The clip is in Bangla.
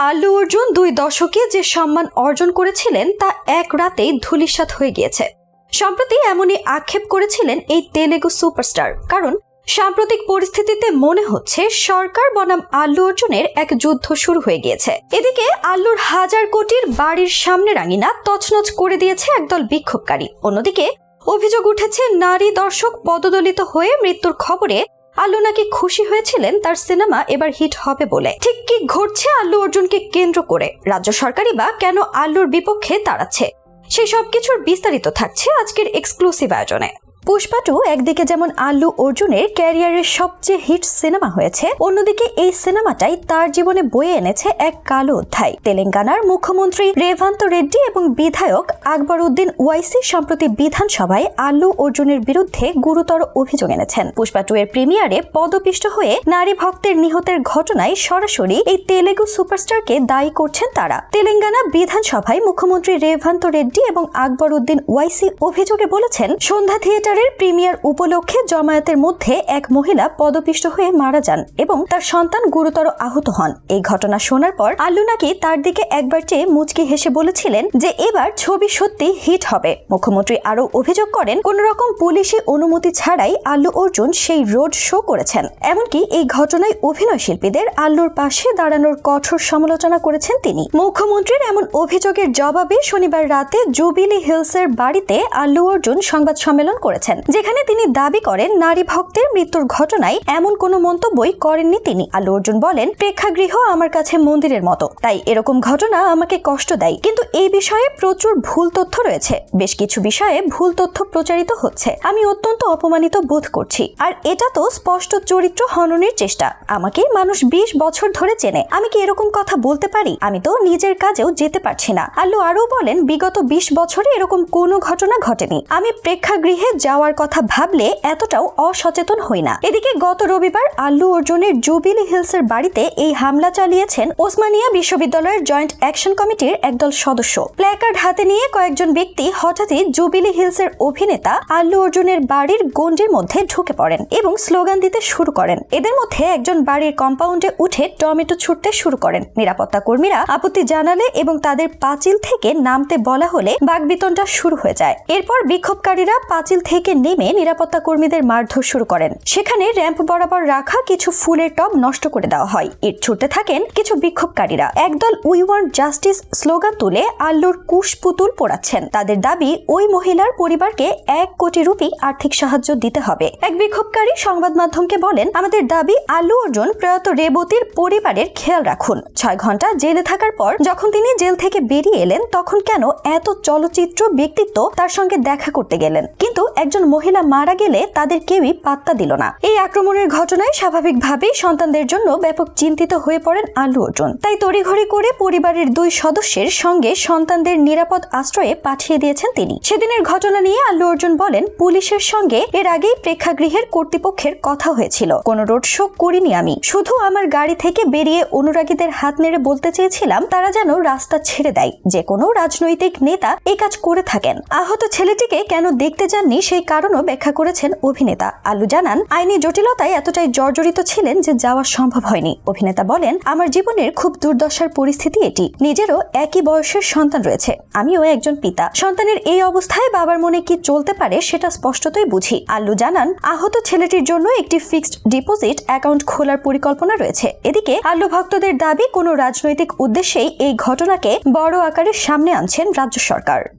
আল্লু অর্জুন 2 দশকে যে সম্মান অর্জন করেছিলেন তা এক রাতেই ধূলিসাৎ হয়ে গিয়েছে। সম্প্রতি এমনই আক্ষেপ করেছিলেন এই তেলেগু সুপারস্টার। কারণ সাম্প্রতিক পরিস্থিতিতে মনে হচ্ছে সরকার বনাম আল্লু অর্জুনের এক যুদ্ধ শুরু হয়ে গিয়েছে। এদিকে আল্লুর 1000 কোটির বাড়ির সামনের আঙিনা তছনছ করে দিয়েছে একদল বিক্ষোভকারী। অন্যদিকে অভিযোগ উঠেছে নারী দর্শক পদদলিত হয়ে মৃত্যুর খবরে আল্লু নাকি খুশি হয়েছিলেন তার সিনেমা এবার হিট হবে বলে। ঠিক কি ঘটছে আল্লু অর্জুনকে কেন্দ্র করে? রাজ্য সরকারই বা কেন আল্লুর বিপক্ষে দাঁড়াচ্ছে? সেই সবকিছুর বিস্তারিত থাকছে আজকের এক্সক্লুসিভ আয়োজনে। পুষ্পা 2 একদিকে যেমন আল্লু অর্জুনের ক্যারিয়ারের সবচেয়ে হিট সিনেমা হয়েছে, অন্যদিকে এই সিনেমাটাই তার জীবনে বয়ে এনেছে এক কালো অধ্যায়। তেলেঙ্গানার মুখ্যমন্ত্রী রেভান্ত রেড্ডি এবং বিধায়ক আকবরউদ্দিন ওয়াইসি সম্প্রতি বিধানসভায় আল্লু অর্জুনের বিরুদ্ধে গুরুতর অভিযোগ এনেছেন। পুষ্পা 2 এর প্রিমিয়ারে পদপিষ্ট হয়ে নারী ভক্তের নিহতের ঘটনায় সরাসরি এই তেলেগু সুপারস্টারকে দায়ী করছেন তারা। তেলেঙ্গানা বিধানসভায় মুখ্যমন্ত্রী রেভান্ত রেড্ডি এবং আকবরউদ্দিন ওয়াইসি অভিযোগে বলেছেন, সন্ধ্যা থিয়েটারের প্রিমিয়ার উপলক্ষে জমায়েতের মধ্যে এক মহিলা পদপিষ্ট হয়ে মারা যান এবং তার সন্তান গুরুতর আহত হন। এই ঘটনা শোনার পর আল্লু নাকি তার দিকে একবার চেয়ে মুচকি হেসে বলেছিলেন যে এবার ছবি সত্যি হিট হবে। মুখ্যমন্ত্রী আরও অভিযোগ করেন, কোন রকম পুলিশি অনুমতি ছাড়াই আল্লু অর্জুন সেই রোড শো করেছেন। এমনকি এই ঘটনায় অভিনয় শিল্পীদের আল্লুর পাশে দাঁড়ানোর কঠোর সমালোচনা করেছেন তিনি। মুখ্যমন্ত্রীর এমন অভিযোগের জবাবে শনিবার রাতে জুবিলি হিলসের বাড়িতে আল্লু অর্জুন সংবাদ সম্মেলন করেছেন, যেখানে তিনি দাবি করেন নারী ভক্তের মৃত্যুর ঘটনায় এমন কোনো মন্তব্যই করেননি তিনি। আল্লু অর্জুন বলেন, প্রেক্ষাগৃহ আমার কাছে মন্দিরের মতো, তাই এরকম ঘটনা আমাকে কষ্ট দেয়। কিন্তু এই বিষয়ে প্রচুর ভুল তথ্য রয়েছে, বেশ কিছু বিষয়ে ভুল তথ্য প্রচারিত হচ্ছে। আমি অত্যন্ত অপমানিত বোধ করছি। আর এটা তো স্পষ্ট চরিত্র হননের চেষ্টা। আমাকে মানুষ 20 বছর ধরে চেনে, আমি কি এরকম কথা বলতে পারি? আমি তো নিজের কাজেও যেতে পারছি না। আল্লু আরও বলেন, বিগত 20 বছরে এরকম কোনো ঘটনা ঘটেনি। আমি প্রেক্ষাগৃহে যাওয়ার কথা ভাবলে এতটাও অসচেতন হই না। এদিকে গত রবিবার আল্লু অর্জুনের জুবিলি হিলসের বাড়িতে এই হামলা চালিয়েছেন ওসমানিয়া বিশ্ববিদ্যালয়ের জয়েন্ট অ্যাকশন কমিটির একদল সদস্য। প্ল্যাকার্ড হাতে নিয়ে কয়েকজন ব্যক্তি হঠাৎই জুবিলি হিলসের অভিনেতা আল্লু অর্জুনের বাড়ির গন্ডির মধ্যে ঢুকে পড়েন এবং স্লোগান দিতে শুরু করেন। এদের মধ্যে একজন বাড়ির কম্পাউন্ডে উঠে টমেটো ছুটতে শুরু করেন। নিরাপত্তা কর্মীরা আপত্তি জানালে এবং তাদের পাঁচিল থেকে নামতে বলা হলে বাকবিতণ্ডা শুরু হয়ে যায়। এরপর বিক্ষোভকারীরা পাঁচিল থেকে নেমে নিরাপত্তা কর্মীদের মারধর শুরু করেন। সেখানে র্যাম্প বরাবর রাখা কিছু ফুলের টব নষ্ট করে দেওয়া হয়। ইট ছুটতে থাকেন কিছু বিক্ষোভকারীরা। একদল উই ওয়ান্ট জাস্টিস স্লোগান তুলে আল্লুর কুশ পুতুল পোড়াচ্ছেন। তাদের দাবি, ওই মহিলার পরিবারকে 1 কোটি রুপি আর্থিক সাহায্য দিতে হবে। এক বিক্ষোভকারী সংবাদ মাধ্যমকে বলেন, আমাদের দাবি আল্লু অর্জুন প্রয়াত রেবতীর পরিবারের খেয়াল রাখুন। 6 ঘন্টা জেলে থাকার পর যখন তিনি জেল থেকে বেরিয়ে এলেন, তখন কেন এত চলচ্চিত্র ব্যক্তিত্ব তার সঙ্গে দেখা করতে গেলেন? কিন্তু একজন মহিলা মারা গেলে তাদের কেউই পাত্তা দিল না। এই আক্রমণের ঘটনায় স্বাভাবিকভাবেই সন্তানদের জন্য ব্যাপক চিন্তিত হয়ে পড়েন আল্লু অর্জুন। তাই তড়িঘড়ি করে পরিবারের 2 সদস্যের সঙ্গে সন্তানদের নিরাপদ আশ্রয়ে পাঠিয়ে দিয়েছেন তিনি। সেদিনের ঘটনা নিয়ে আল্লু অর্জুন বলেন, পুলিশের সঙ্গে এর আগেই প্রেক্ষাগৃহের কর্তৃপক্ষের কথা হয়েছিল। কোনো রোড শো করিনি আমি, শুধু আমার গাড়ি থেকে বেরিয়ে অনুরাগীদের হাত নেড়ে বলতে চেয়েছিলাম তারা যেন রাস্তা ছেড়ে দেয়। যে কোনো রাজনৈতিক নেতা এই কাজ করে থাকেন। আহত ছেলেটিকে কেন দেখতে যাননি সেই কারণও ব্যাখ্যা করেছেন অভিনেতা। আল্লু জানান, আইনি জটিলতায় এতটাই জর্জরিত ছিলেন যে যাওয়া সম্ভব হয়নি। অভিনেতা বলেন, আমার জীবনের খুব দুর্দশার পরিস্থিতি এটি। নিজেরও একই বয়সের সন্তান রয়েছে, আমিও একজন পিতা। সন্তানের এই অবস্থায় বাবার মনে কি চলতে পারে সেটা স্পষ্টতই বুঝি। আল্লু জানান, আহত ছেলেটির জন্য একটি ফিক্সড ডিপোজিট অ্যাকাউন্ট খোলার পরিকল্পনা রয়েছে। এদিকে আল্লু ভক্তদের দাবি, কোনো রাজনৈতিক উদ্দেশ্যেই এই ঘটনাকে বড় আকারে সামনে আনছেন রাজ্য সরকার।